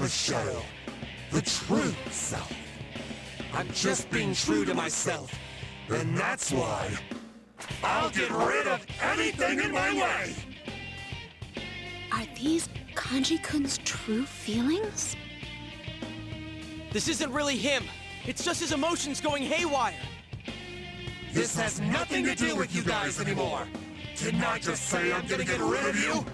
of a shadow. The true self. I'm just being true to myself. And that's why I'll get rid of anything in my way! Are these Kanji-kun's true feelings? This isn't really him. It's just his emotions going haywire. This has nothing to do with you guys anymore. Didn't I just say I'm gonna get rid of you?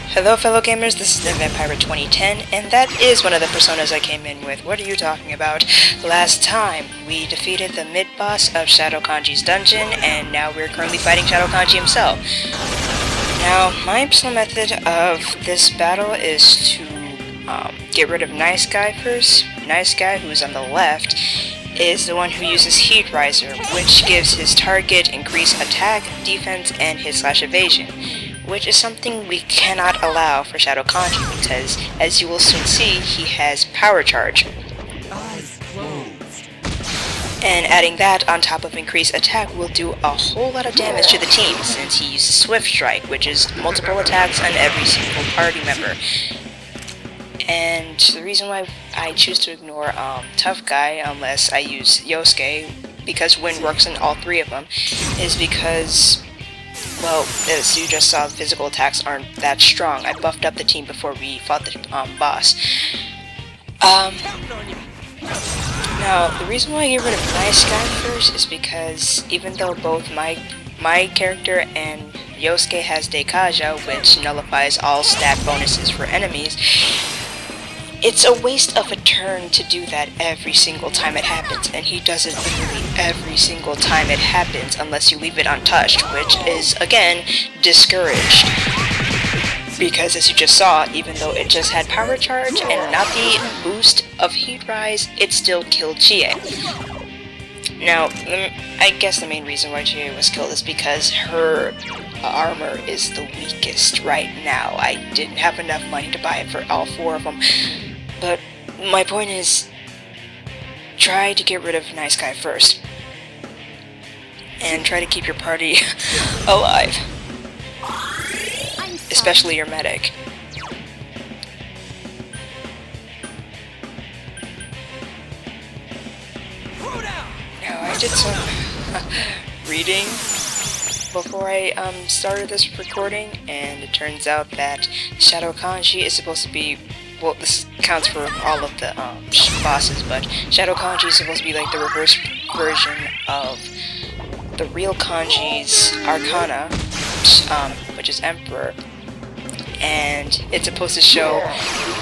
Hello fellow gamers, this is the Vampire 2010, and that is one of the personas I came in with. What are you talking about? Last time, we defeated the mid-boss of Shadow Kanji's dungeon, and now we're currently fighting Shadow Kanji himself. Now, my personal method of this battle is to get rid of Nice Guy first. Nice Guy, who's on the left, is the one who uses Heat Riser, which gives his target increased attack, defense, and hit/evasion. Which is something we cannot allow for Shadow Kanji because, as you will soon see, he has Power Charge. Eyes closed. And adding that on top of increased attack will do a whole lot of damage to the team since he uses Swift Strike, which is multiple attacks on every single party member. And the reason why I choose to ignore Tough Guy unless I use Yosuke, because Wind works in all three of them, is because, well, as you just saw, the physical attacks aren't that strong. I buffed up the team before we fought the boss. Now, the reason why I get rid of Nice Guy first is because even though both my character and Yosuke has Deikaja, which nullifies all stat bonuses for enemies, it's a waste of a turn to do that every single time it happens, and he does it literally every single time it happens unless you leave it untouched, which is, again, discouraged. Because as you just saw, even though it just had Power Charge and not the boost of Heat Rise, it still killed Chie. Now, I guess the main reason why Chie was killed is because her armor is the weakest right now. I didn't have enough money to buy it for all four of them. But my point is, try to get rid of Nice Guy first. And try to keep your party alive. Especially your medic. Now, I did some reading before I started this recording, and it turns out that Shadow Kanji is supposed to be, well, this counts for all of the bosses, but Shadow Kanji is supposed to be like the reverse version of the real Kanji's Arcana, which is Emperor, and it's supposed to show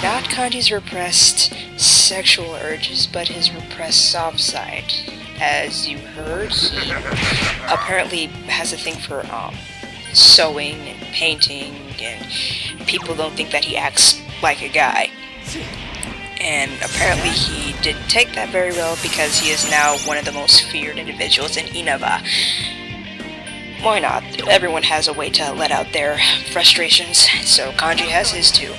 not Kanji's repressed sexual urges, but his repressed soft side. As you heard, he apparently has a thing for sewing and painting, and people don't think that he acts like a guy. And apparently he didn't take that very well because he is now one of the most feared individuals in Inaba. Why not? Everyone has a way to let out their frustrations, so Kanji has his too.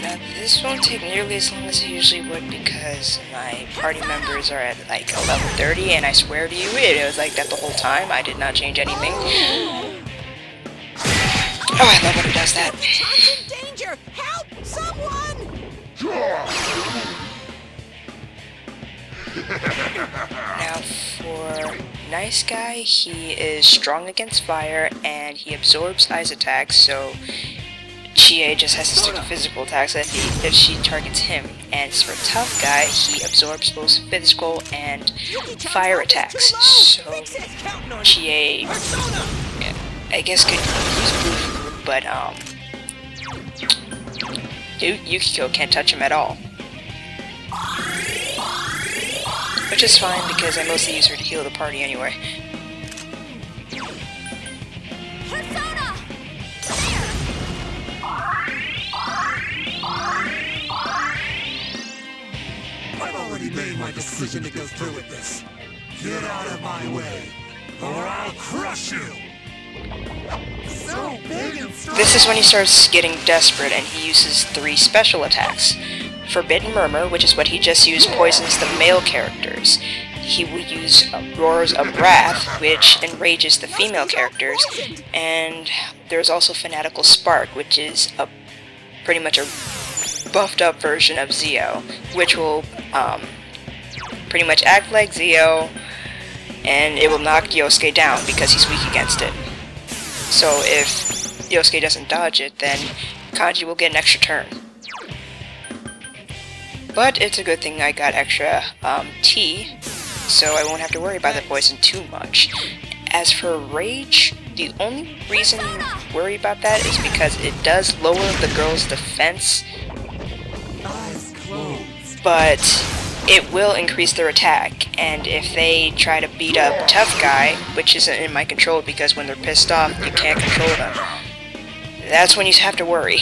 Now, this won't take nearly as long as it usually would because my party members are at like level 30, and I swear to you, it was like that the whole time. I did not change anything. Oh, I love when he does that. I'm in danger! Help! Someone! Now, for Nice Guy, he is strong against fire, and he absorbs ice attacks, so Chie just has to stick to physical attacks if she targets him. And for Tough Guy, he absorbs both physical and fire attacks, so Chie, I guess, could use Blue, but Yukiko can't touch him at all. Which is fine because I mostly use her to heal the party anyway. Persona! I've already made my decision to go through with this. Get out of my way, or I'll crush you! So big and strong! This is when he starts getting desperate and he uses 3 special attacks. Forbidden Murmur, which is what he just used, poisons the male characters. He will use Roars of Wrath, which enrages the female characters, and there's also Fanatical Spark, which is pretty much a buffed up version of Zio, which will pretty much act like Zio, and it will knock Yosuke down because he's weak against it. So if Yosuke doesn't dodge it, then Kanji will get an extra turn. But it's a good thing I got extra T, so I won't have to worry about the poison too much. As for Rage, the only reason you worry about that is because it does lower the girl's defense, but it will increase their attack, and if they try to beat up Tough Guy, which isn't in my control because when they're pissed off you can't control them, that's when you have to worry.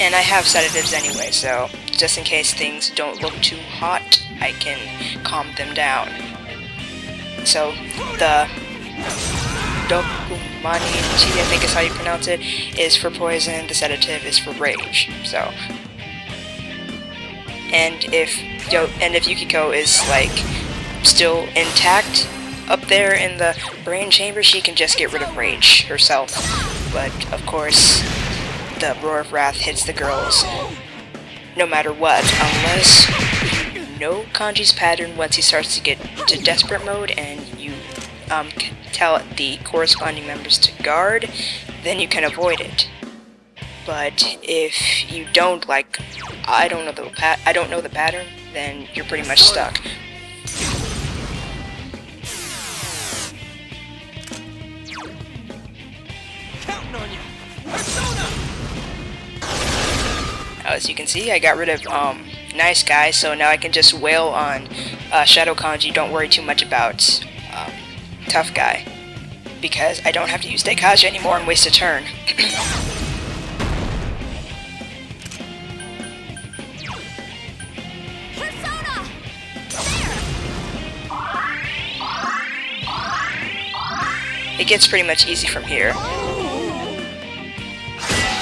And I have sedatives anyway, so just in case things don't look too hot, I can calm them down. So the Dokumani Chi, I think is how you pronounce it, is for poison, the sedative is for rage. So, and if Yukiko is like still intact up there in the brain chamber, she can just get rid of rage herself. But of course, the Roar of Wrath hits the girls no matter what, unless you know Kanji's pattern once he starts to get into desperate mode and you can tell the corresponding members to guard, then you can avoid it. But if you don't, like, I don't know the pattern, then you're pretty much stuck. Counting on you. Persona! As you can see, I got rid of Nice Guy, so now I can just wail on Shadow Kanji. Don't worry too much about Tough Guy, because I don't have to use Daikaja anymore and waste a turn. Persona! It gets pretty much easy from here.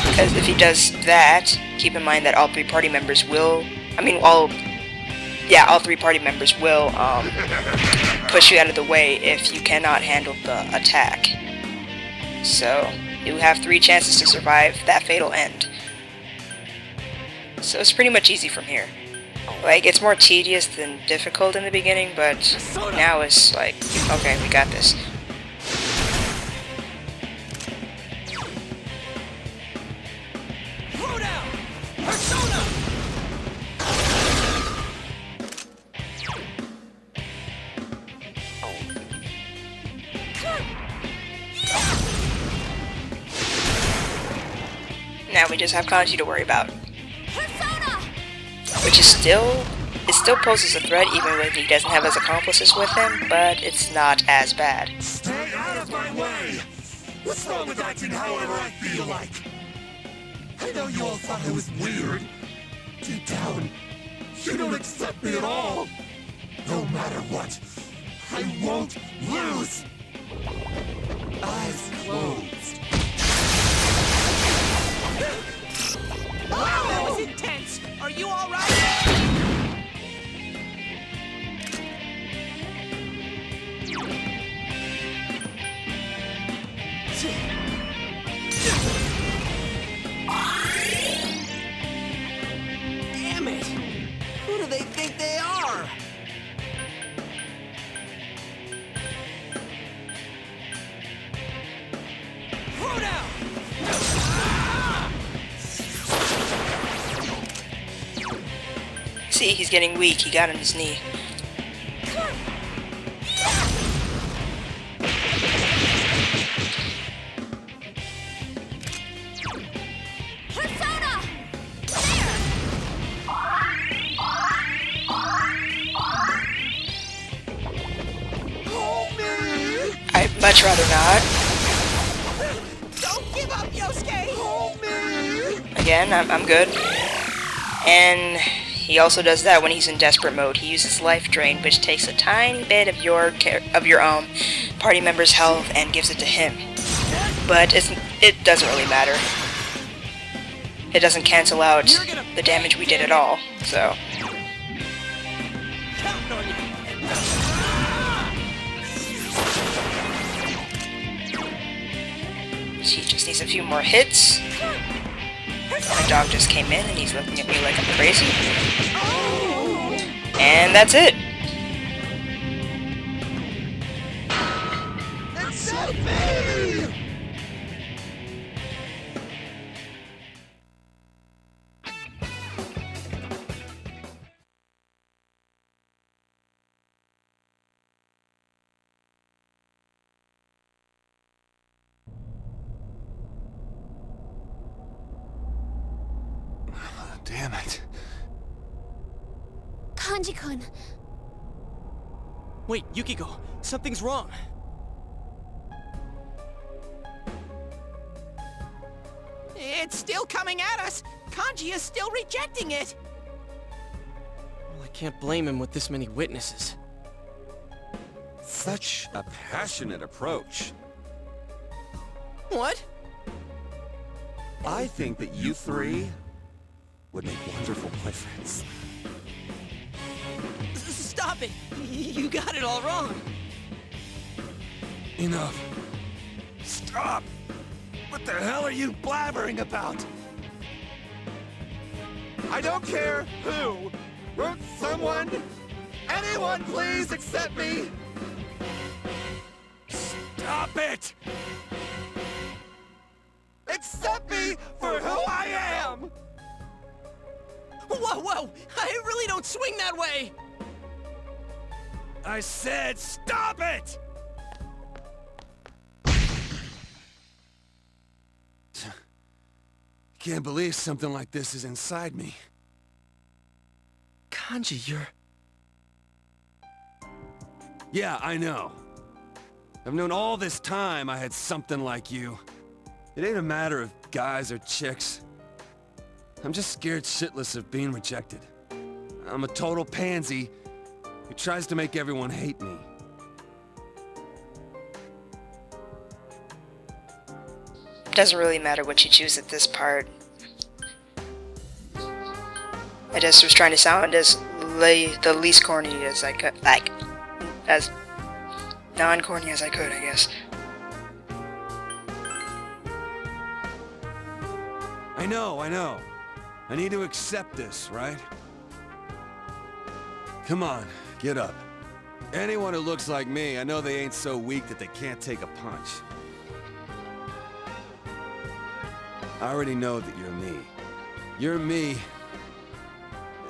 Because if he does that, keep in mind that all three party members will, all three party members will push you out of the way if you cannot handle the attack. So you have 3 chances to survive that fatal end. So it's pretty much easy from here. Like, it's more tedious than difficult in the beginning, but now it's like, okay, we got this. Now we just have Kanji to worry about. Which is still poses a threat even when he doesn't have his accomplices with him, but it's not as bad. Stay out of my way! What's wrong with acting however I feel like? I know you all thought I was weird. Deep down, you don't accept me at all. No matter what, I won't lose. Eyes closed. Wow, that was intense! Are you alright? Damn it! Who do they think they are? Throw down! See, he's getting weak. He got on his knee. Persona! I'd much rather not. Don't give up, Yosuke! Hold me! Again, I'm good. And he also does that when he's in desperate mode. He uses Life Drain, which takes a tiny bit of your party member's health and gives it to him. but it doesn't really matter. It doesn't cancel out the damage we did at all, so... Counting on you. She just needs a few more hits. My dog just came in and he's looking at me like I'm crazy. And that's it. Accept me! Damn it. Kanji-kun. Wait, Yukiko, something's wrong. It's still coming at us! Kanji is still rejecting it! Well, I can't blame him with this many witnesses. Such a passionate approach. What? I think that you three would make wonderful boyfriends. Stop it! You got it all wrong. Enough. Stop! What the hell are you blabbering about? I don't care who. Won't someone, anyone please accept me? Stop it! Accept me for who I am! Whoa, whoa! I really don't swing that way! I said stop it! Can't believe something like this is inside me. Kanji, you're... Yeah, I know. I've known all this time I had something like you. It ain't a matter of guys or chicks. I'm just scared shitless of being rejected. I'm a total pansy who tries to make everyone hate me. Doesn't really matter what you choose at this part. I just was trying to sound as the least corny as I could, like, as non-corny as I could, I guess. I know. I need to accept this, right? Come on, get up. Anyone who looks like me, I know they ain't so weak that they can't take a punch. I already know that you're me. You're me.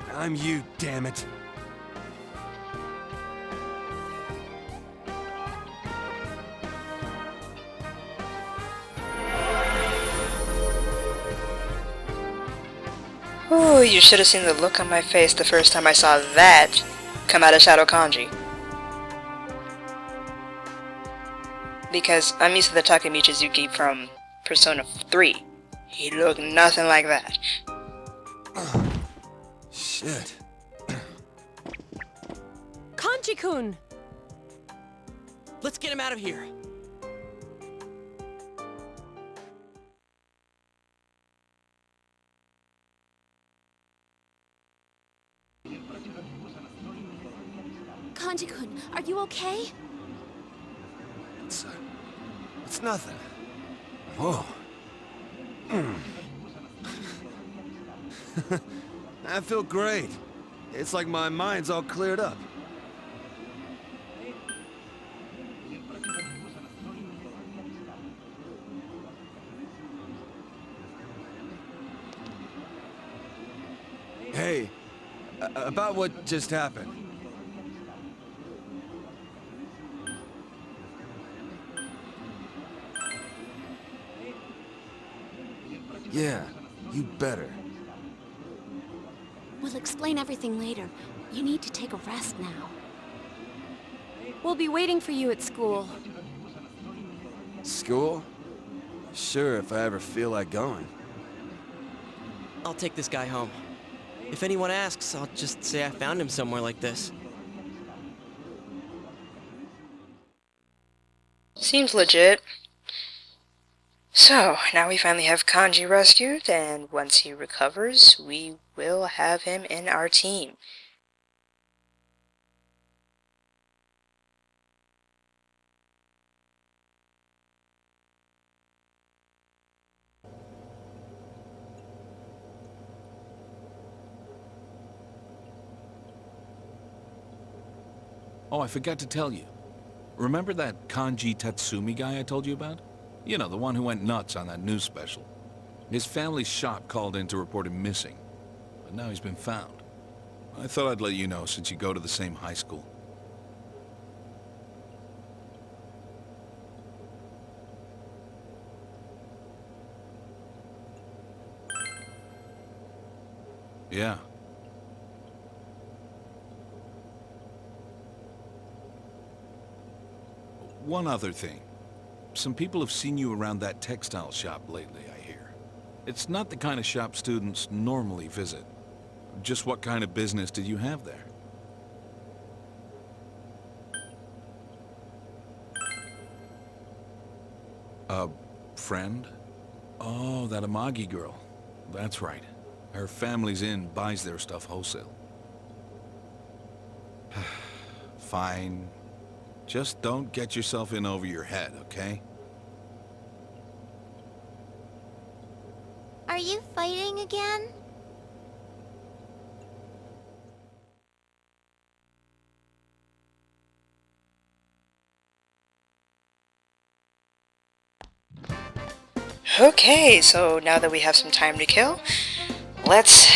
And I'm you, damn it. Ooh, you should have seen the look on my face the first time I saw that come out of Shadow Kanji. Because I'm used to the Take Michizuki from Persona 3. He looked nothing like that. Shit. Kanji-kun! Let's get him out of here. Kanji-kun, are you okay? It's nothing. Whoa. I feel great. It's like my mind's all cleared up. Hey, about what just happened. Yeah, you better. We'll explain everything later. You need to take a rest now. We'll be waiting for you at school. School? Sure, if I ever feel like going. I'll take this guy home. If anyone asks, I'll just say I found him somewhere like this. Seems legit. So, now we finally have Kanji rescued, and once he recovers, we will have him in our team. Oh, I forgot to tell you. Remember that Kanji Tatsumi guy I told you about? You know, the one who went nuts on that news special. His family's shop called in to report him missing, but now he's been found. I thought I'd let you know since you go to the same high school. Yeah. One other thing. Some people have seen you around that textile shop lately, I hear. It's not the kind of shop students normally visit. Just what kind of business did you have there? A friend? Oh, that Amagi girl. That's right. Her family's in, buys their stuff wholesale. Fine. Just don't get yourself in over your head, okay? Are you fighting again? Okay, so now that we have some time to kill, let's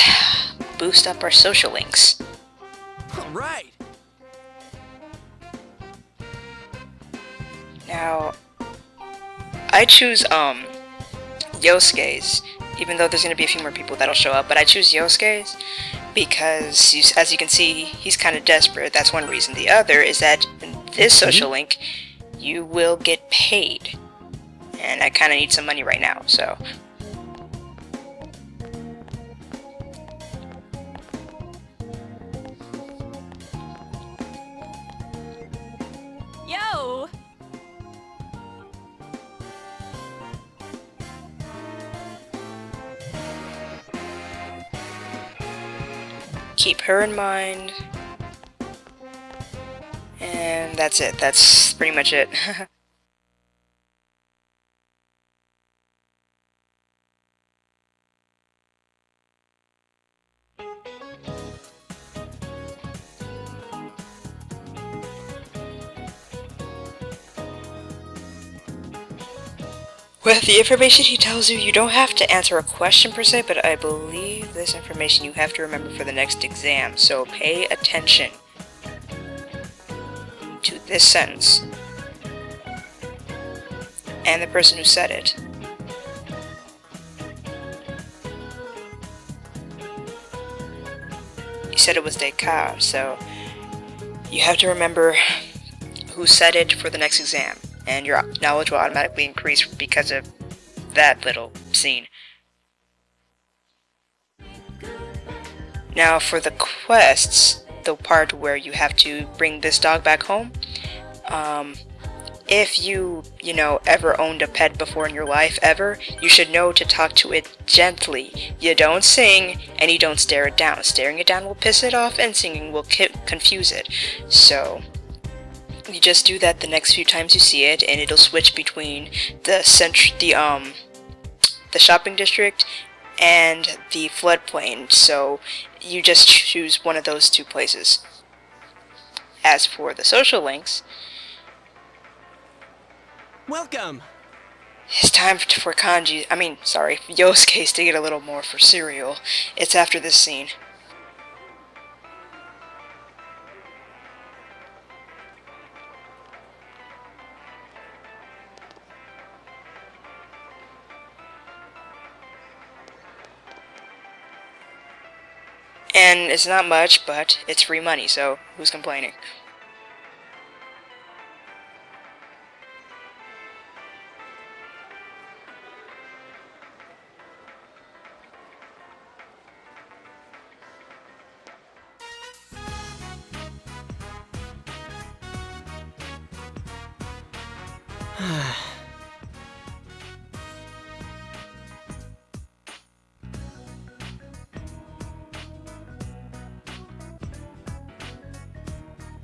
boost up our social links. Alright! Now, I choose, Yosuke's, even though there's gonna be a few more people that'll show up, but I choose Yosuke's because, as you can see, he's kind of desperate. That's one reason. The other is that in this social link, you will get paid. And I kind of need some money right now, so... Yo! Keep her in mind. And that's it. That's pretty much it. With the information he tells you, you don't have to answer a question per se, but I believe this information you have to remember for the next exam, so pay attention to this sentence and the person who said it. You said it was Descartes, so you have to remember who said it for the next exam. And your knowledge will automatically increase because of that little scene. Now for the quests, the part where you have to bring this dog back home, if you ever owned a pet before in your life, ever, you should know to talk to it gently. You don't sing, and you don't stare it down. Staring it down will piss it off, and singing will confuse it. So... you just do that the next few times you see it, and it'll switch between the shopping district and the floodplain. So you just choose one of those two places. As for the social links, Welcome! it's time for Yosuke's to get a little more for cereal. It's after this scene. And it's not much, but it's free money, so who's complaining?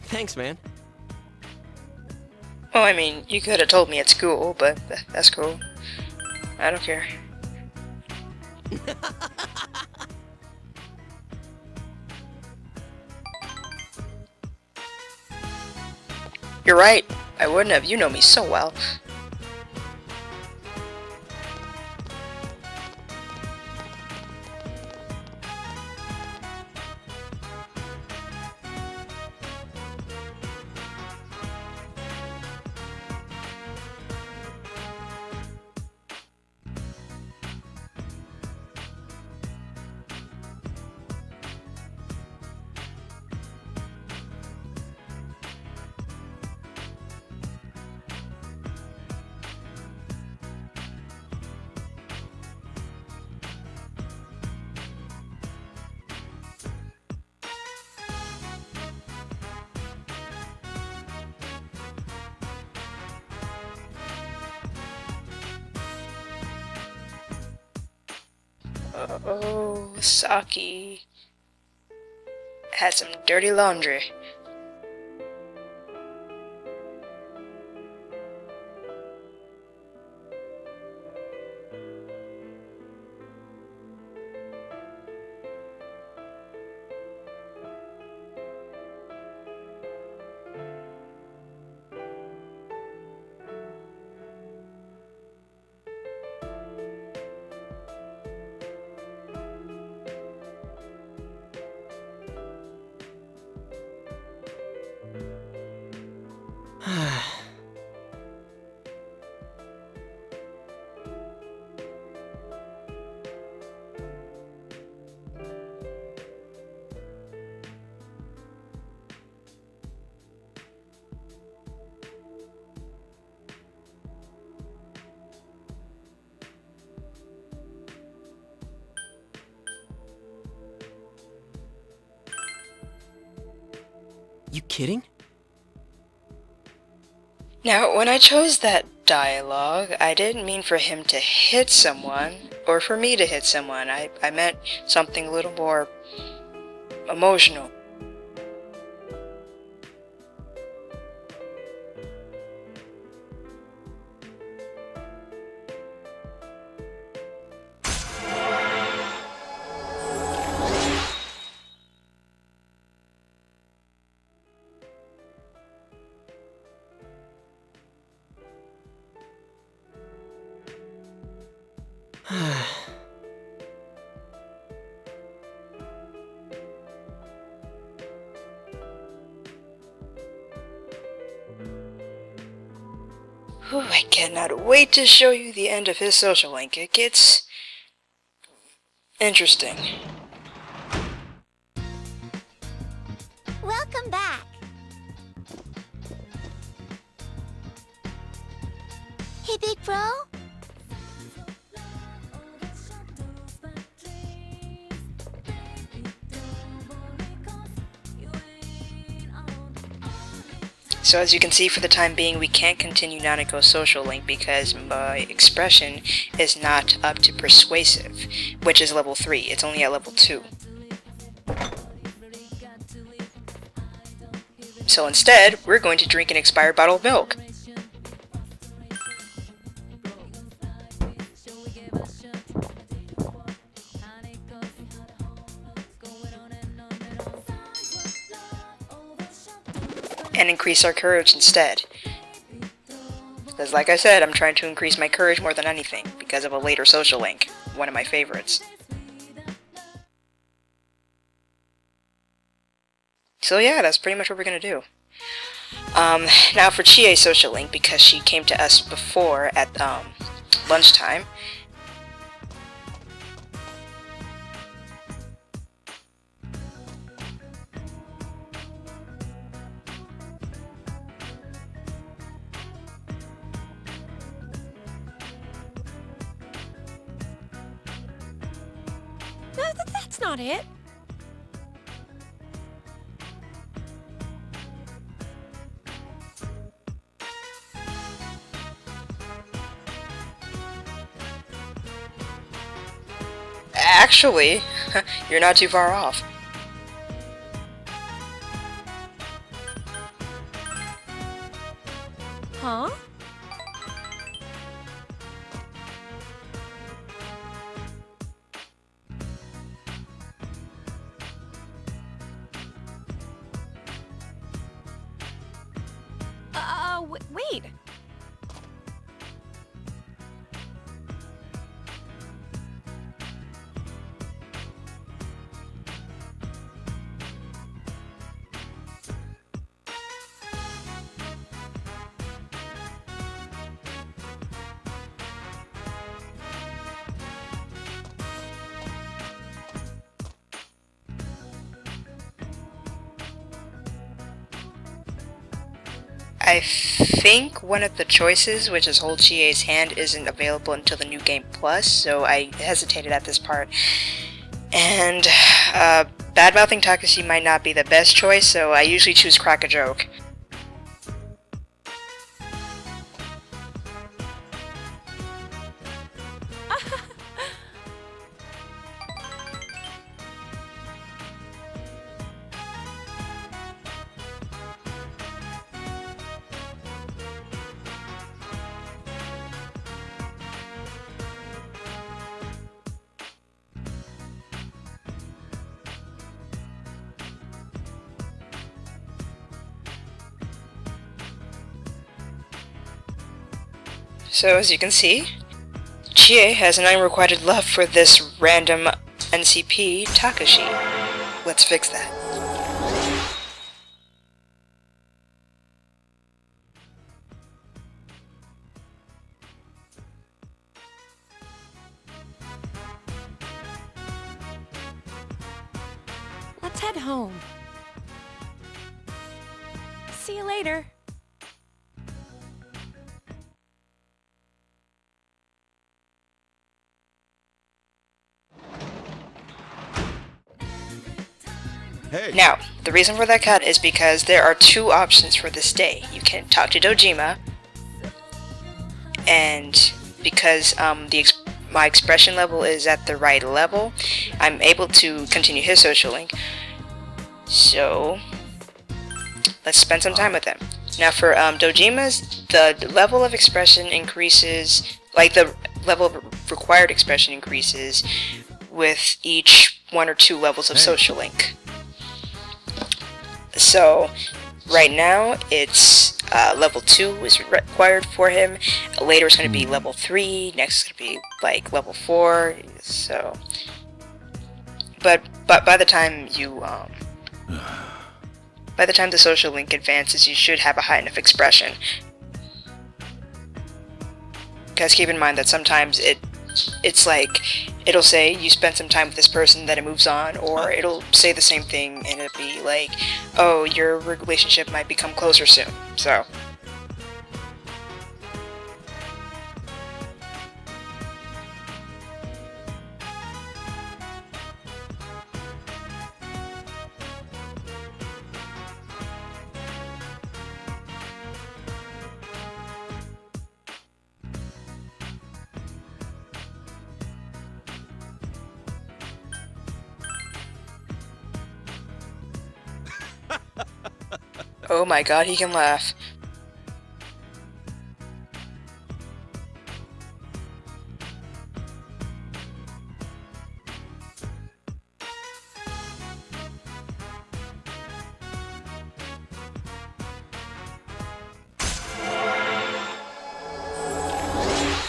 Thanks, man. Well, I mean, you could have told me at school, but that's cool. I don't care. You're right. I wouldn't have. You know me so well. Oh, Saki had some dirty laundry. You kidding? Now, when I chose that dialogue, I didn't mean for him to hit someone, or for me to hit someone. I meant something a little more emotional. Whew, I cannot wait to show you the end of his social link. It gets interesting. Welcome back. Hey, big bro. So as you can see, for the time being, we can't continue Nanako's social link because my expression is not up to persuasive, which is level 3. It's only at level 2. So instead, we're going to drink an expired bottle of milk. And increase our courage instead. Because like I said, I'm trying to increase my courage more than anything because of a later social link, one of my favorites. So yeah, that's pretty much what we're gonna do. Now for Chie's social link, because she came to us before at lunchtime. No, that's not it. Actually, you're not too far off. Huh? Wait. I think one of the choices, which is hold Chie's hand, isn't available until the New Game Plus, so I hesitated at this part. And bad-mouthing Takashi might not be the best choice, so I usually choose crack a joke. So as you can see, Chie has an unrequited love for this random NCP, Takashi. Let's fix that. Let's head home. See you later. Hey! Now, the reason for that cut is because there are two options for this day. You can talk to Dojima, and because my expression level is at the right level, I'm able to continue his social link. So, let's spend some time with him. Now for Dojima's, the level of expression increases, like the level of required expression increases with each 1 or 2 levels of social link. So, right now, it's level 2 is required for him. Later, it's going to be level 3. Next, it's going to be like level 4. So, but by the time you by the time the social link advances, you should have a high enough expression. Because keep in mind that sometimes it's like, it'll say you spent some time with this person, then it moves on, or it'll say the same thing and it'll be like, oh, your relationship might become closer soon. So oh my god, he can laugh.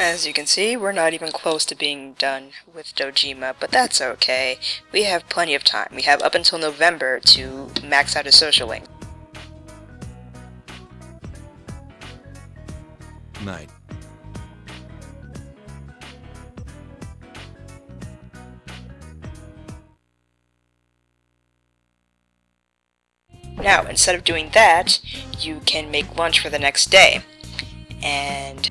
As you can see, we're not even close to being done with Dojima, but that's okay. We have plenty of time. We have up until November to max out his social link. Night. Now, instead of doing that, you can make lunch for the next day and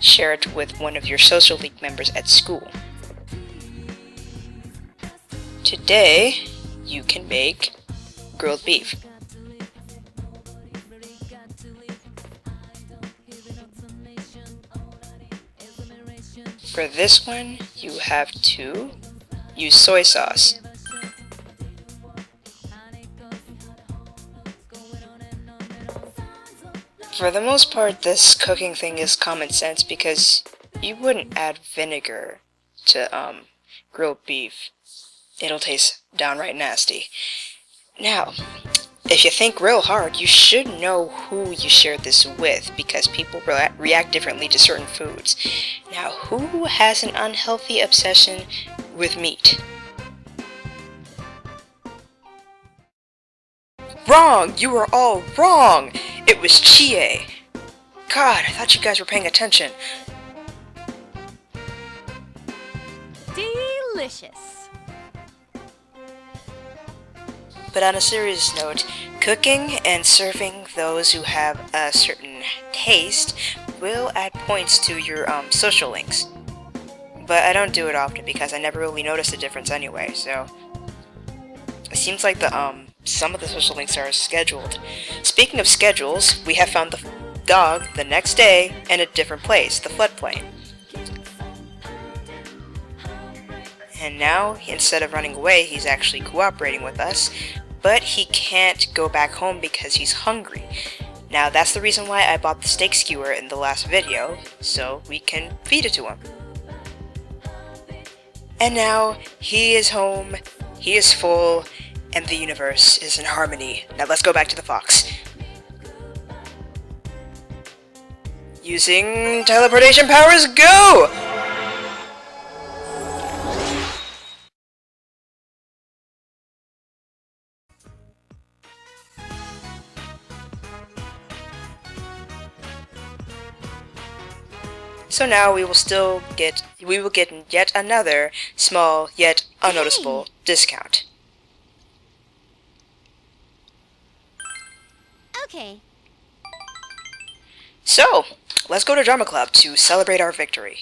share it with one of your social league members at school. Today, you can make grilled beef. For this one, you have to use soy sauce. For the most part, this cooking thing is common sense because you wouldn't add vinegar to grilled beef. It'll taste downright nasty. Now, if you think real hard, you should know who you share this with because people react differently to certain foods. Now, who has an unhealthy obsession with meat? Wrong! You were all wrong! It was Chie. God, I thought you guys were paying attention. Delicious. But on a serious note, cooking and serving those who have a certain taste will add points to your social links. But I don't do it often because I never really noticed the difference anyway, so it seems like some of the social links are scheduled. Speaking of schedules, we have found the dog the next day in a different place, the floodplain. And now, instead of running away, he's actually cooperating with us, but he can't go back home because he's hungry. Now, that's the reason why I bought the steak skewer in the last video, so we can feed it to him. And now, he is home, he is full, and the universe is in harmony. Now let's go back to the fox. Using teleportation powers, go! So now we will get yet another small yet unnoticeable discount. Okay. So, let's go to Drama Club to celebrate our victory.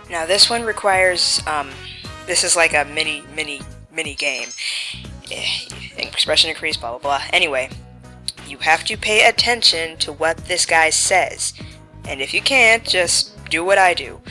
Now this one requires, this is like a mini game. Expression increase, blah blah blah. Anyway, you have to pay attention to what this guy says. And if you can't, just do what I do.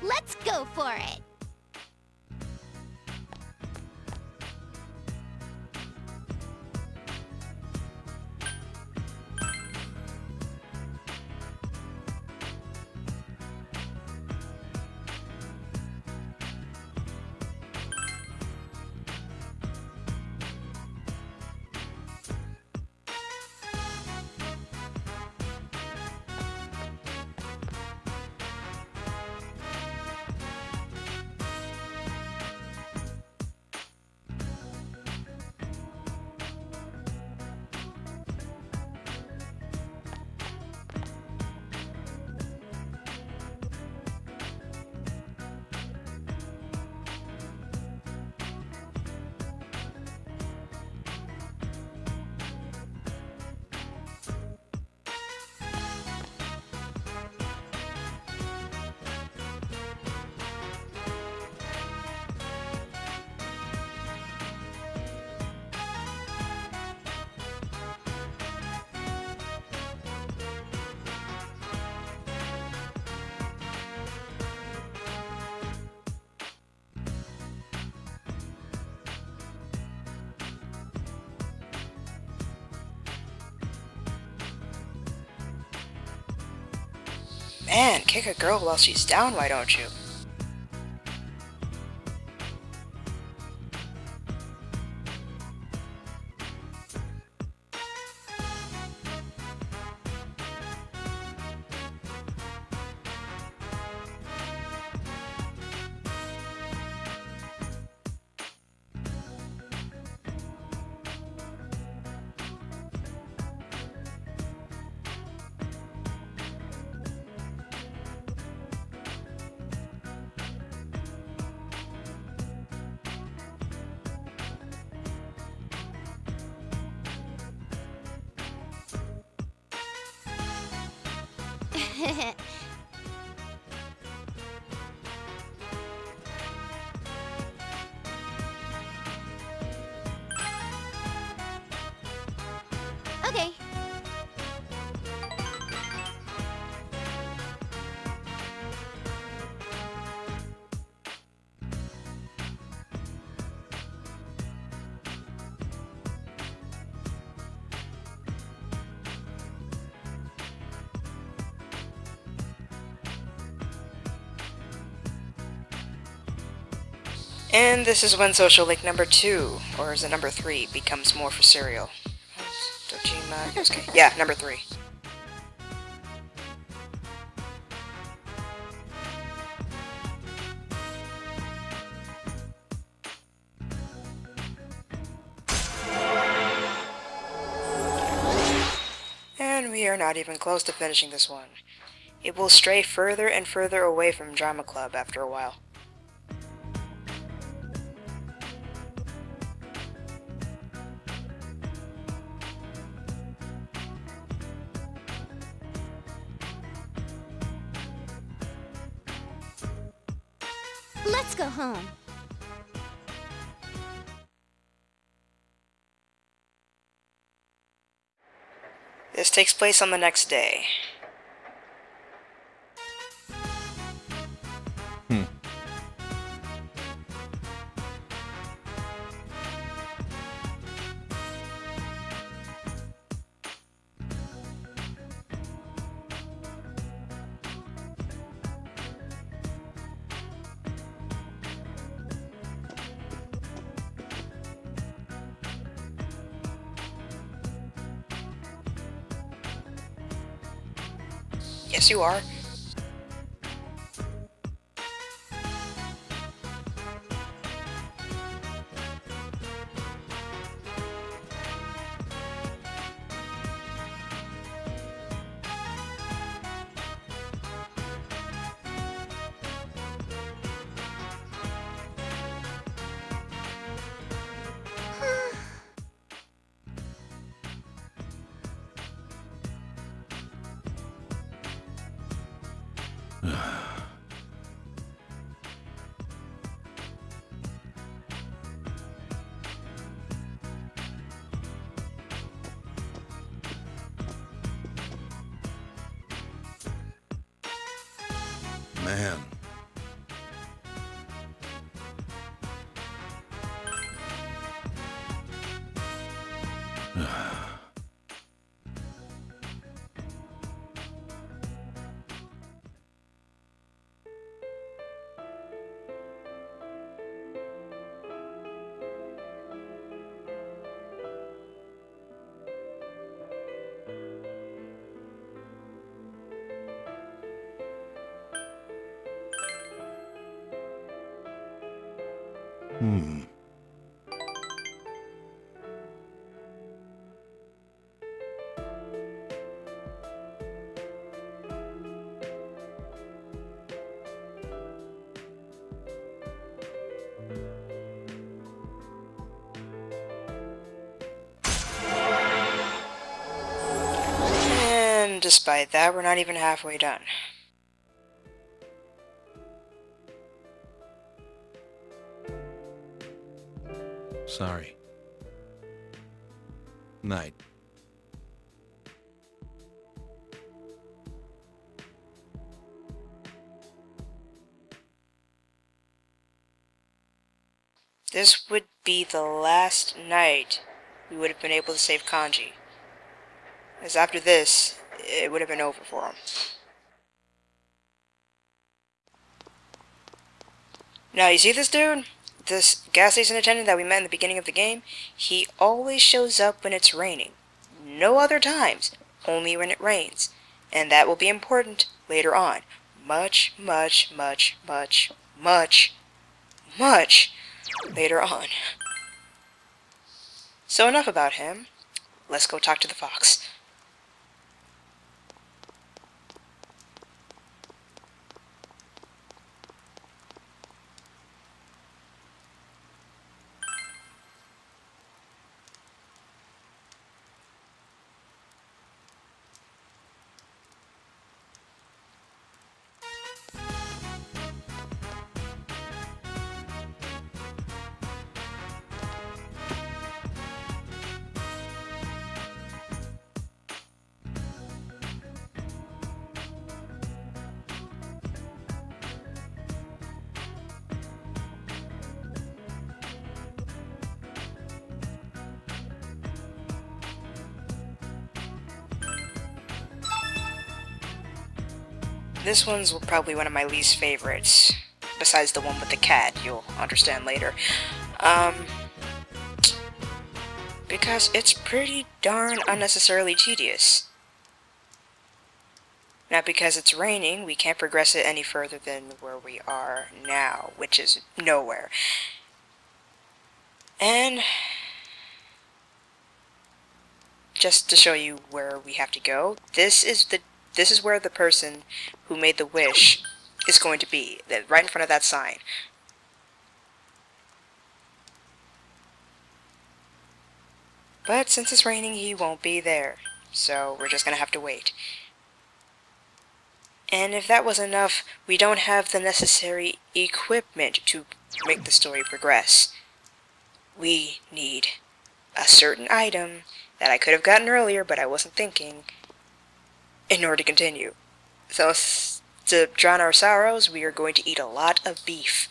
Let's go for it! Man, kick a girl while she's down, why don't you? Okay. And this is when social link number 2, or is it number 3, becomes more for cereal. Dojima, okay. Yeah, number 3. And we are not even close to finishing this one. It will stray further and further away from Drama Club after a while. Let's go home. This takes place on the next day. Yes, you are. Man. And despite that, we're not even halfway done. Sorry. Night. This would be the last night we would have been able to save Kanji. As after this, it would have been over for him. Now, you see this dude? This gas station attendant that we met in the beginning of the game? He always shows up when it's raining. No other times, only when it rains. And that will be important later on. Much, much, much, much, much, much later on. So enough about him. Let's go talk to the fox. This one's probably one of my least favorites, besides the one with the cat, you'll understand later. Because it's pretty darn unnecessarily tedious. Now, because it's raining, we can't progress it any further than where we are now, which is nowhere. And just to show you where we have to go, this is where the person who made the wish is going to be, right in front of that sign. But since it's raining, he won't be there, so we're just gonna have to wait. And if that was enough, we don't have the necessary equipment to make the story progress. We need a certain item that I could have gotten earlier, but I wasn't thinking, in order to continue. So, to drown our sorrows, we are going to eat a lot of beef.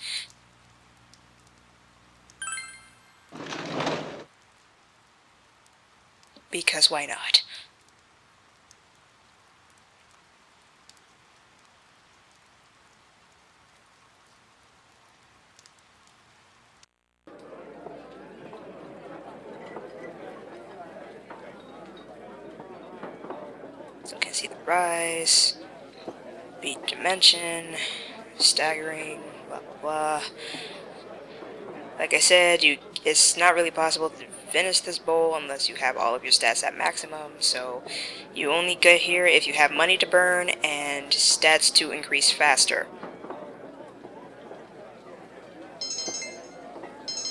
Because why not? So you can see the rise, beat dimension, staggering, blah blah blah. Like I said, it's not really possible to finish this bowl unless you have all of your stats at maximum, so you only get here if you have money to burn and stats to increase faster.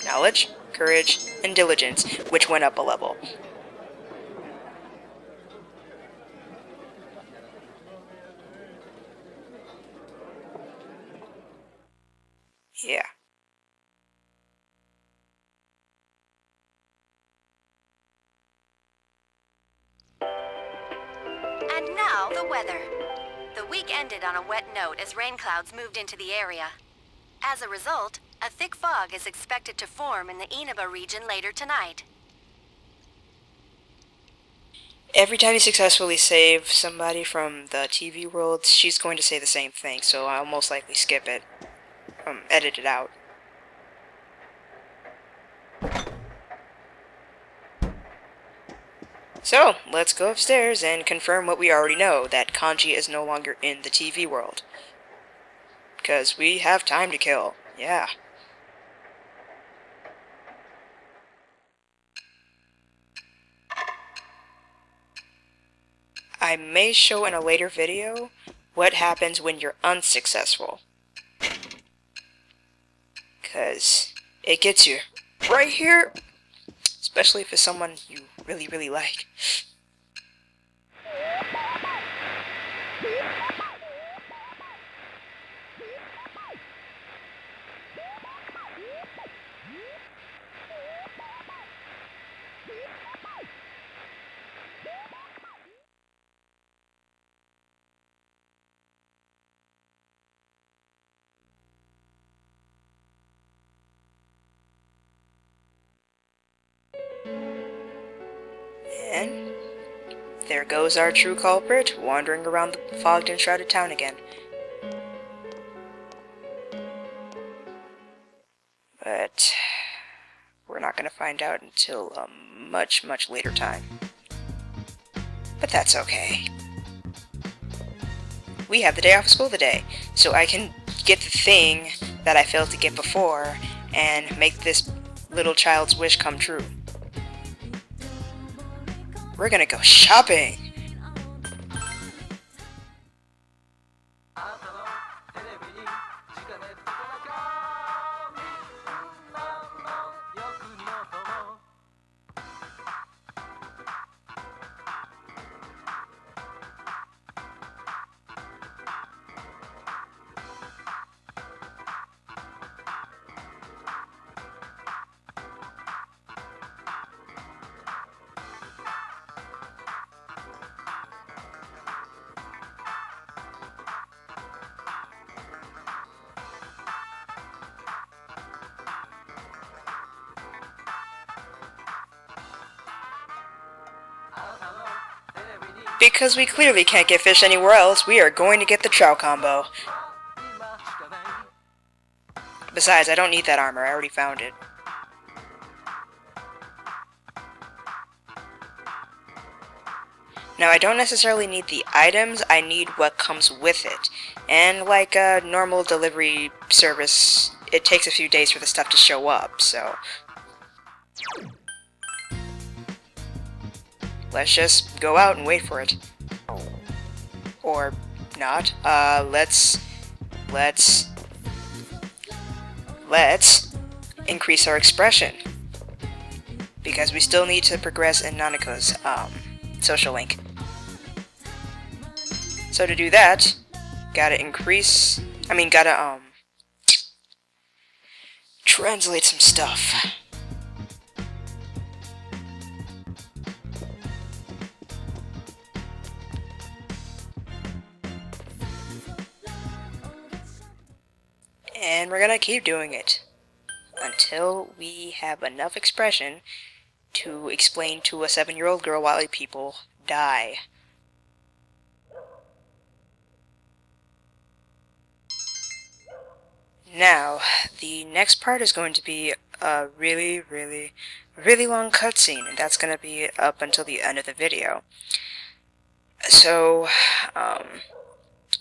Knowledge, courage, and diligence, which went up a level. Yeah. And now, the weather. The week ended on a wet note as rain clouds moved into the area. As a result, a thick fog is expected to form in the Inaba region later tonight. Every time you successfully save somebody from the TV world, she's going to say the same thing, so I'll most likely skip it. Edit it out. So, let's go upstairs and confirm what we already know, that Kanji is no longer in the TV world. Because we have time to kill. Yeah. I may show in a later video what happens when you're unsuccessful. Because it gets you right here. Especially if it's someone you really, really like. And there goes our true culprit, wandering around the fogged and shrouded town again. But we're not going to find out until a much, much later time. But that's okay. We have the day off of school today, so I can get the thing that I failed to get before and make this little child's wish come true. We're gonna go shopping! Because we clearly can't get fish anywhere else, we are going to get the trout combo. Besides, I don't need that armor, I already found it. Now, I don't necessarily need the items, I need what comes with it. And like a normal delivery service, it takes a few days for the stuff to show up, so... let's just go out and wait for it. Or not. Let's increase our expression. Because we still need to progress in Nanako's, social link. So to do that, gotta translate some stuff. And we're gonna keep doing it until we have enough expression to explain to a 7-year-old girl why people die. Now, the next part is going to be a really long cutscene, and that's going to be up until the end of the video. So,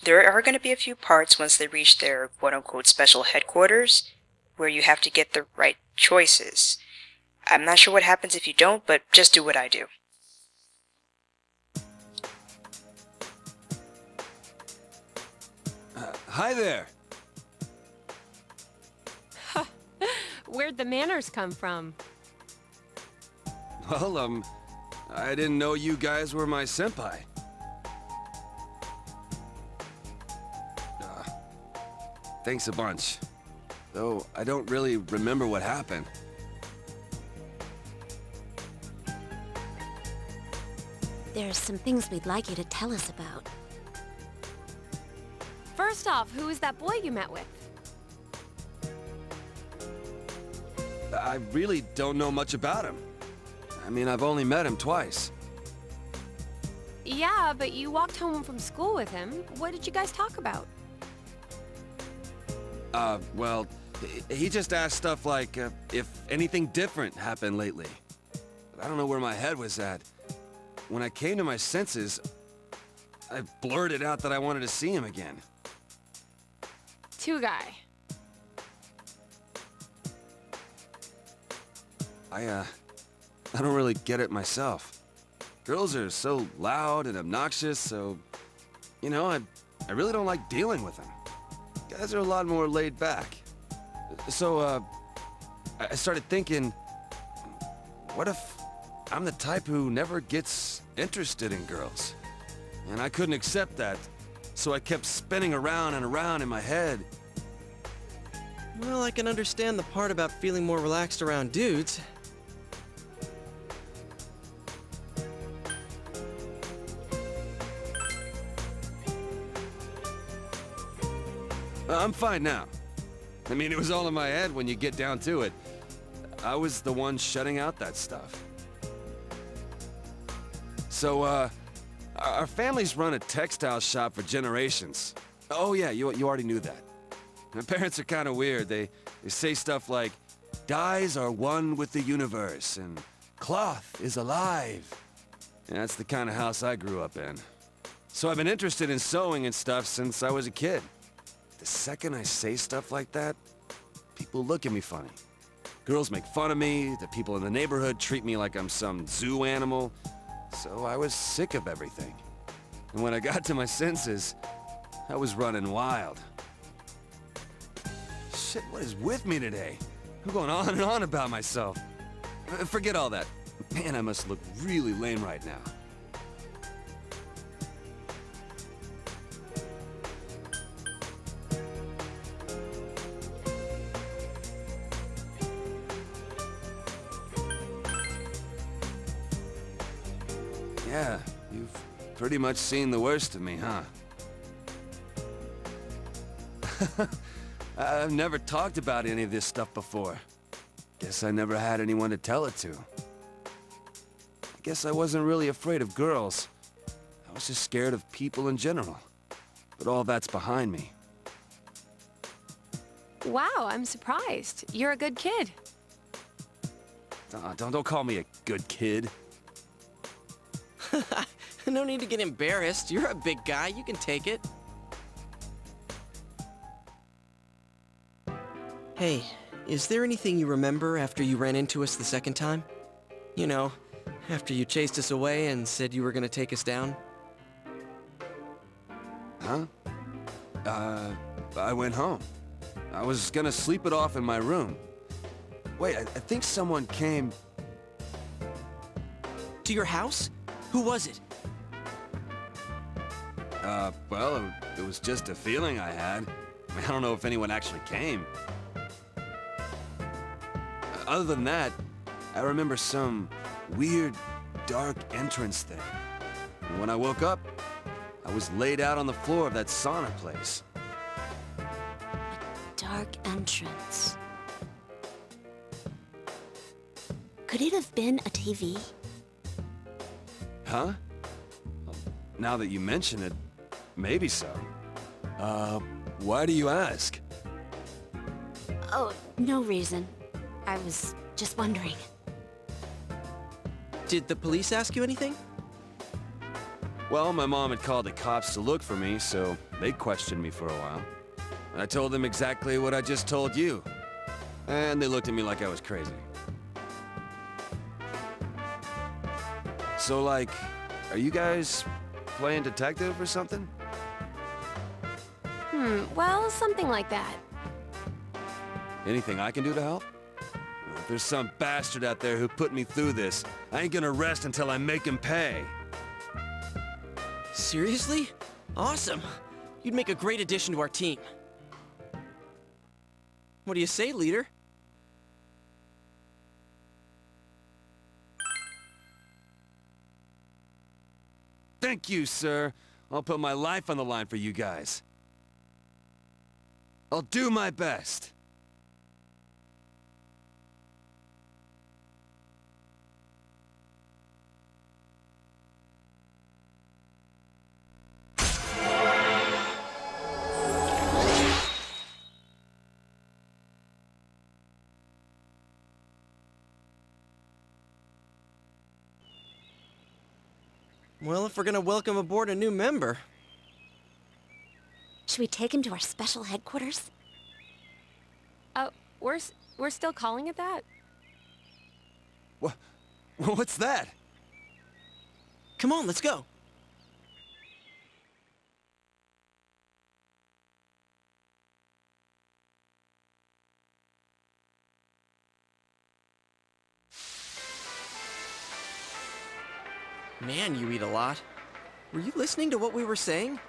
there are going to be a few parts once they reach their quote-unquote special headquarters, where you have to get the right choices. I'm not sure what happens if you don't, but just do what I do. Hi there. Where'd the manners come from? Well, I didn't know you guys were my senpai. Thanks a bunch. Though I don't really remember what happened. There's some things we'd like you to tell us about. First off, who is that boy you met with? I really don't know much about him. I mean, I've only met him twice. Yeah, but you walked home from school with him. What did you guys talk about? Well, he just asked stuff like, if anything different happened lately. But I don't know where my head was at. When I came to my senses, I blurted out that I wanted to see him again. Guy. I don't really get it myself. Girls are so loud and obnoxious, so, you know, I really don't like dealing with them. Guys are a lot more laid back. So, I started thinking, what if I'm the type who never gets interested in girls? And I couldn't accept that, so I kept spinning around and around in my head. Well, I can understand the part about feeling more relaxed around dudes. I'm fine now. I mean, it was all in my head when you get down to it. I was the one shutting out that stuff. So, our family's run a textile shop for generations. Oh yeah, you already knew that. My parents are kind of weird. They say stuff like, dyes are one with the universe, and cloth is alive. And that's the kind of house I grew up in. So I've been interested in sewing and stuff since I was a kid. The second I say stuff like that, people look at me funny. Girls make fun of me, the people in the neighborhood treat me like I'm some zoo animal. So I was sick of everything. And when I got to my senses, I was running wild. Shit, what is with me today? I'm going on and on about myself. Forget all that. Man, I must look really lame right now. Yeah, you've pretty much seen the worst of me, huh? I've never talked about any of this stuff before. Guess I never had anyone to tell it to. I guess I wasn't really afraid of girls. I was just scared of people in general. But all that's behind me. Wow, I'm surprised. You're a good kid. Don't call me a good kid. No need to get embarrassed. You're a big guy. You can take it. Hey, is there anything you remember after you ran into us the second time? You know, after you chased us away and said you were gonna take us down? Huh? I went home. I was gonna sleep it off in my room. Wait, I think someone came... To your house? Who was it? Well, it was just a feeling I had. I mean, I don't know if anyone actually came. Other than that, I remember some weird, dark entrance thing. And when I woke up, I was laid out on the floor of that sauna place. Dark entrance. Could it have been a TV? Huh? Well, now that you mention it, maybe so. Why do you ask? Oh, no reason. I was just wondering. Did the police ask you anything? Well, my mom had called the cops to look for me, so they questioned me for a while. I told them exactly what I just told you. And they looked at me like I was crazy. So, like, are you guys playing detective or something? Well, something like that. Anything I can do to help? If there's some bastard out there who put me through this, I ain't gonna rest until I make him pay. Seriously? Awesome. You'd make a great addition to our team. What do you say, leader? Thank you, sir. I'll put my life on the line for you guys. I'll do my best. Well, if we're gonna welcome aboard a new member. Should we take him to our special headquarters? We're still calling it that? What's that? Come on, let's go. Man, you eat a lot. Were you listening to what we were saying?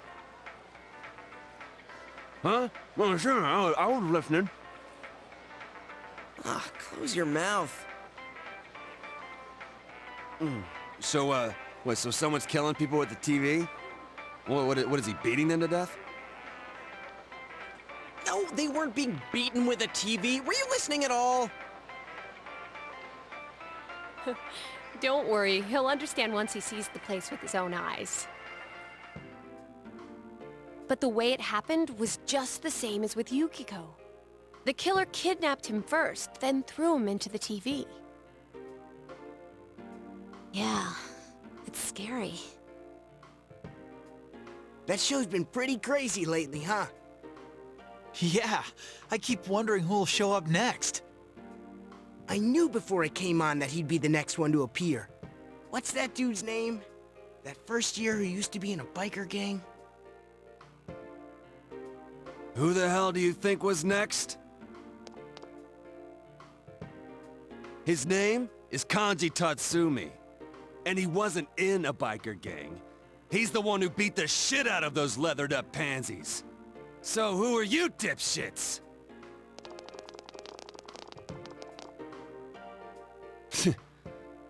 Huh? Well, sure, I was listening. Ah, close your mouth. So, so someone's killing people with the TV? What is he, beating them to death? No, they weren't being beaten with a TV. Were you listening at all? Don't worry, he'll understand once he sees the place with his own eyes. But the way it happened was just the same as with Yukiko. The killer kidnapped him first, then threw him into the TV. Yeah, it's scary. That show's been pretty crazy lately, huh? Yeah, I keep wondering who'll show up next. I knew before it came on that he'd be the next one to appear. What's that dude's name? That first year who used to be in a biker gang? Who the hell do you think was next? His name is Kanji Tatsumi. And he wasn't in a biker gang. He's the one who beat the shit out of those leathered up pansies. So who are you dipshits?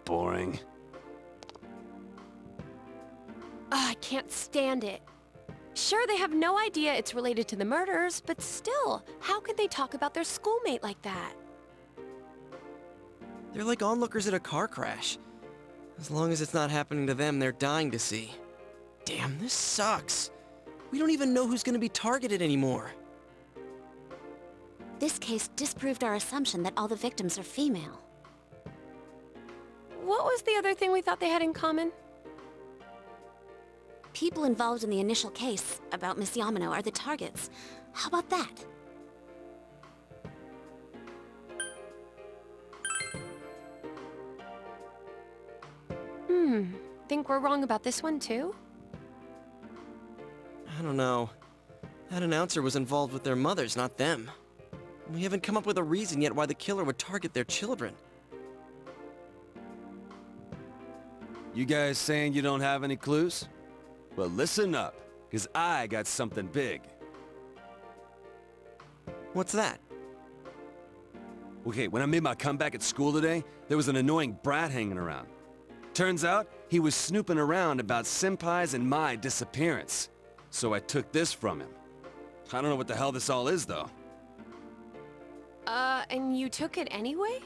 Boring. I can't stand it. Sure, they have no idea it's related to the murders, but still, how could they talk about their schoolmate like that? They're like onlookers at a car crash. As long as it's not happening to them, they're dying to see. Damn, this sucks. We don't even know who's gonna be targeted anymore. This case disproved our assumption that all the victims are female. What was the other thing we thought they had in common? People involved in the initial case about Miss Yamano are the targets. How about that? Think we're wrong about this one too? I don't know. That announcer was involved with their mothers, not them. We haven't come up with a reason yet why the killer would target their children. You guys saying you don't have any clues? Well, listen up, because I got something big. What's that? Okay, when I made my comeback at school today, there was an annoying brat hanging around. Turns out, he was snooping around about Senpai's and my disappearance. So I took this from him. I don't know what the hell this all is, though. And you took it anyway?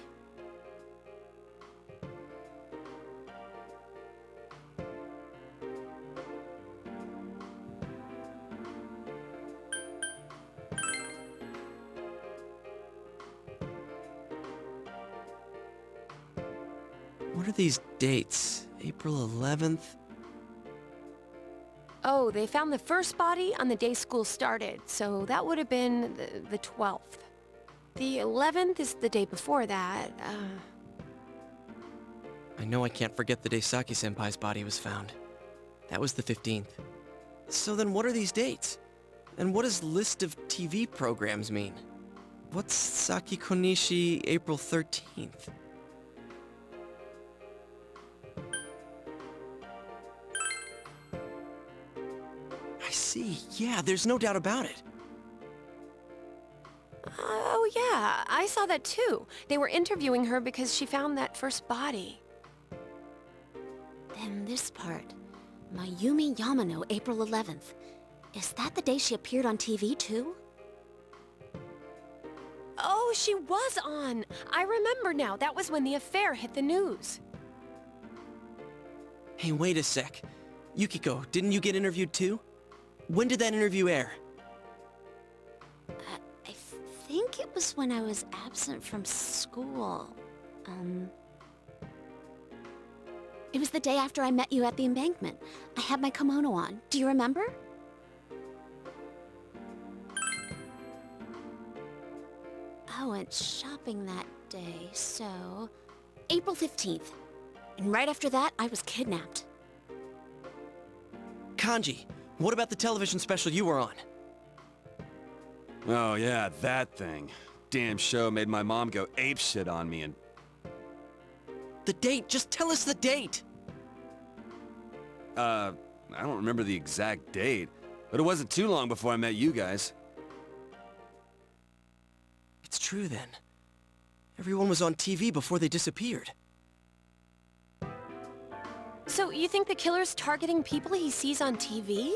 What are these dates? April 11th? Oh, they found the first body on the day school started, so that would have been the 12th. The 11th is the day before that. I know I can't forget the day Saki-senpai's body was found. That was the 15th. So then what are these dates? And what does list of TV programs mean? What's Saki Konishi April 13th? I see. Yeah, there's no doubt about it. Oh yeah, I saw that too. They were interviewing her because she found that first body. Then this part. Mayumi Yamano, April 11th. Is that the day she appeared on TV too? Oh, she was on! I remember now. That was when the affair hit the news. Hey, wait a sec. Yukiko, didn't you get interviewed too? When did that interview air? I think it was when I was absent from school. It was the day after I met you at the embankment. I had my kimono on. Do you remember? I went shopping that day, so... April 15th. And right after that, I was kidnapped. Kanji, what about the television special you were on? Oh yeah, that thing. Damn show made my mom go apeshit on me and... The date! Just tell us the date! I don't remember the exact date, but it wasn't too long before I met you guys. It's true then. Everyone was on TV before they disappeared. So you think the killer's targeting people he sees on TV?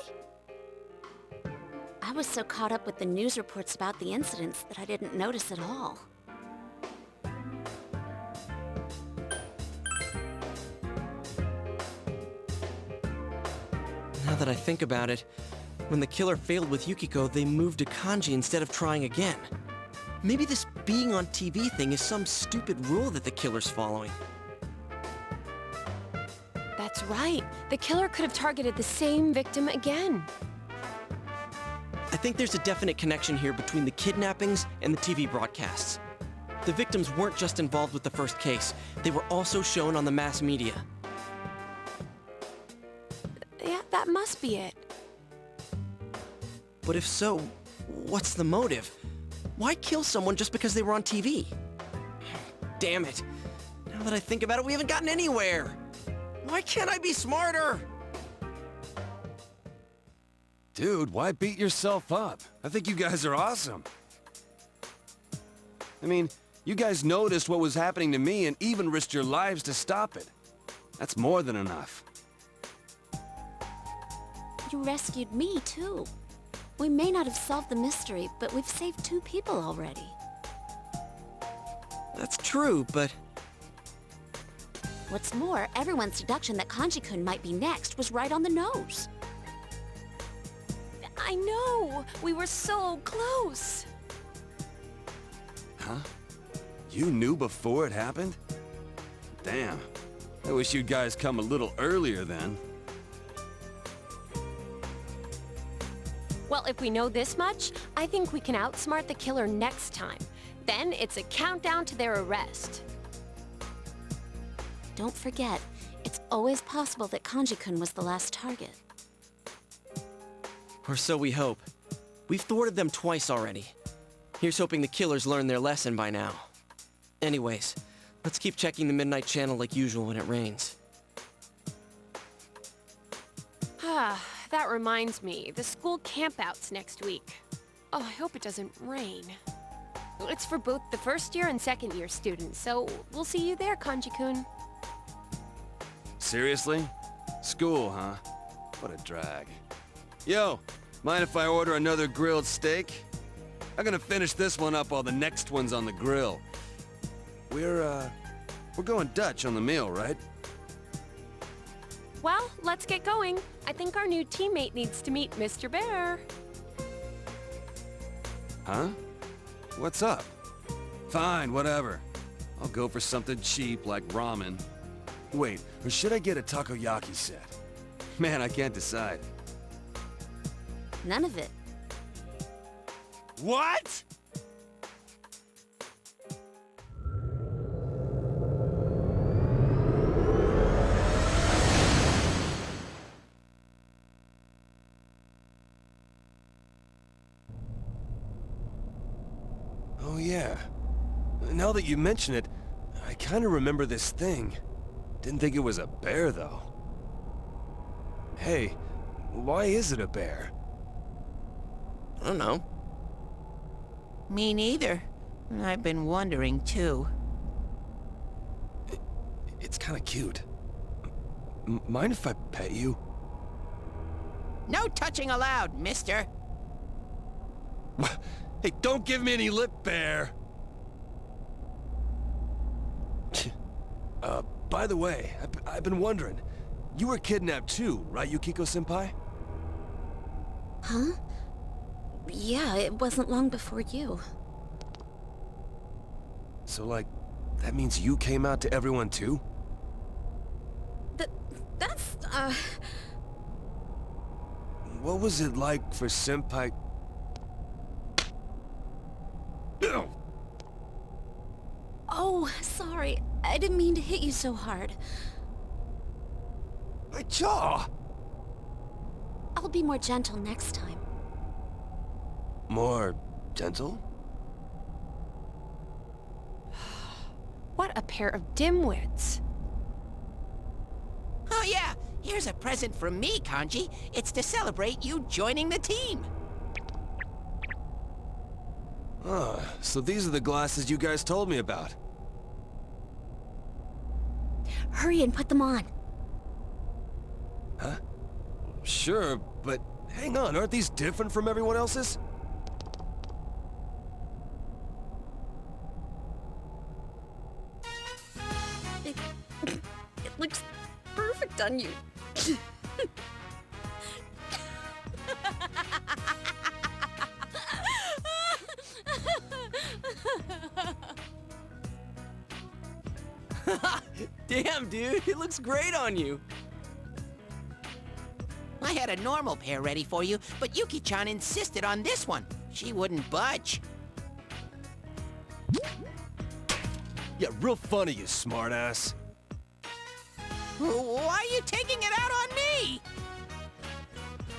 I was so caught up with the news reports about the incidents that I didn't notice at all. Now that I think about it, when the killer failed with Yukiko, they moved to Kanji instead of trying again. Maybe this being on TV thing is some stupid rule that the killer's following. That's right. The killer could have targeted the same victim again. I think there's a definite connection here between the kidnappings and the TV broadcasts. The victims weren't just involved with the first case, they were also shown on the mass media. Yeah, that must be it. But if so, what's the motive? Why kill someone just because they were on TV? Damn it. Now that I think about it, we haven't gotten anywhere. Why can't I be smarter? Dude, why beat yourself up? I think you guys are awesome. I mean, you guys noticed what was happening to me and even risked your lives to stop it. That's more than enough. You rescued me, too. We may not have solved the mystery, but we've saved 2 people already. That's true, but... What's more, everyone's deduction that Kanji-kun might be next was right on the nose. I know! We were so close! Huh? You knew before it happened? Damn. I wish you guys come a little earlier then. Well, if we know this much, I think we can outsmart the killer next time. Then it's a countdown to their arrest. Don't forget, it's always possible that Kanji-kun was the last target. Or so we hope. We've thwarted them twice already. Here's hoping the killers learned their lesson by now. Anyways, let's keep checking the Midnight Channel like usual when it rains. Ah, that reminds me. The school campout's next week. Oh, I hope it doesn't rain. It's for both the first year and second year students, so we'll see you there, Kanji-kun. Seriously? School, huh? What a drag. Yo, mind if I order another grilled steak? I'm gonna finish this one up while the next one's on the grill. We're going Dutch on the meal, right? Well, let's get going. I think our new teammate needs to meet Mr. Bear. Huh? What's up? Fine, whatever. I'll go for something cheap like ramen. Wait, or should I get a takoyaki set? Man, I can't decide. None of it. What?! Oh yeah. Now that you mention it, I kinda remember this thing. Didn't think it was a bear, though. Hey, why is it a bear? I don't know. Me neither. I've been wondering, too. It's kinda cute. Mind if I pet you? No touching allowed, mister. Hey, don't give me any lip, bear! By the way, I've been wondering. You were kidnapped too, right, Yukiko-senpai? Huh? Yeah, it wasn't long before you. So, like, that means you came out to everyone too? That's, What was it like for Senpai... Oh, sorry. I didn't mean to hit you so hard. My jaw! I'll be more gentle next time. More gentle? What a pair of dimwits. Oh yeah, here's a present from me, Kanji. It's to celebrate you joining the team. Ah, so these are the glasses you guys told me about. Hurry and put them on. Huh? Sure, but hang on, aren't these different from everyone else's? It looks perfect on you. Damn, dude, it looks great on you. I had a normal pair ready for you, but Yuki-chan insisted on this one. She wouldn't budge. Yeah, real funny, you smartass. Why are you taking it out on me?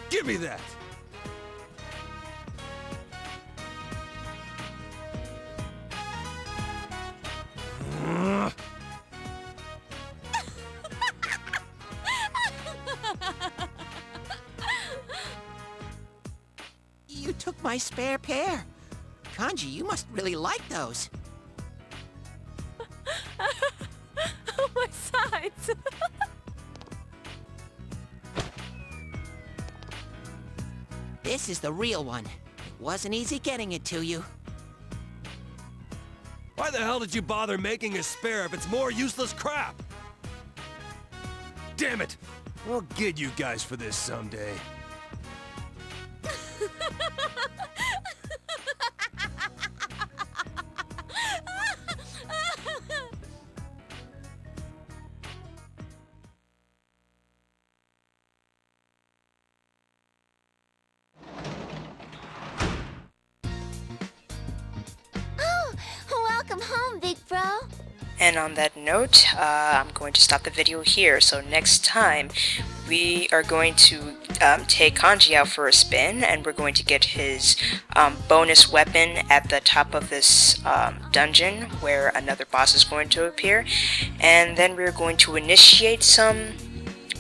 Give me that! You took my spare pair. Kanji, you must really like those. Oh, my sides! This is the real one. It wasn't easy getting it to you. Why the hell did you bother making a spare if it's more useless crap? Damn it! I'll get you guys for this someday. And on that note, I'm going to stop the video here. So next time, we are going to take Kanji out for a spin, and we're going to get his bonus weapon at the top of this dungeon where another boss is going to appear. And then we're going to initiate some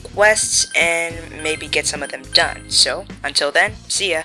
quests and maybe get some of them done. So until then, see ya!